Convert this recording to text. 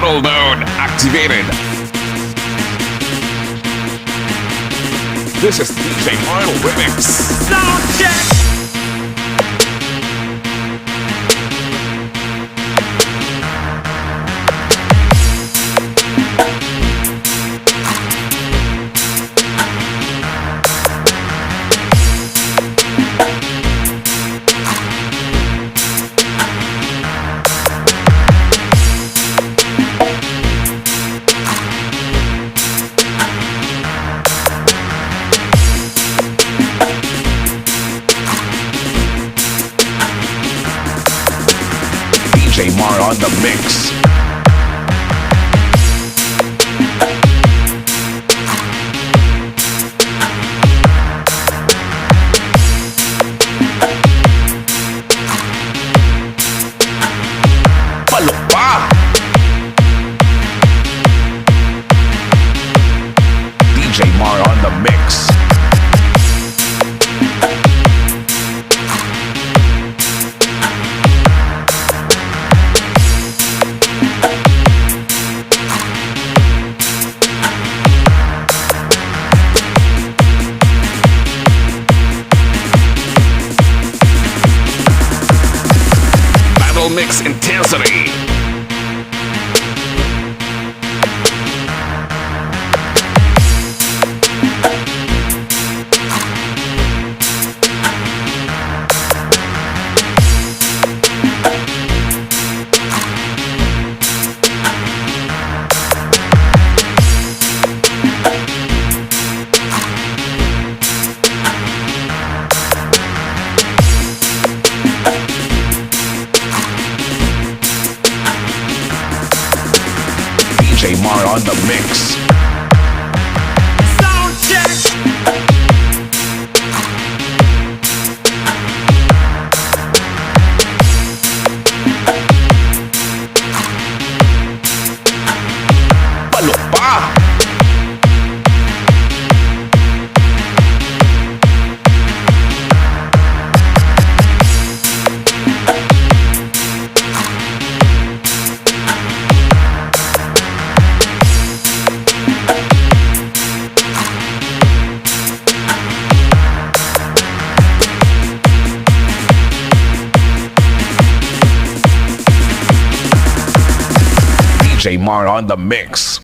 Battle mode activated. This is DJ Marl Remix. Sound check. DJ Mar on the mix. Palo pa! DJ Mar on the mix. Mix intensity. DJ Mar on the mix. Sound check. Palo pa! DJ Mar on the mix.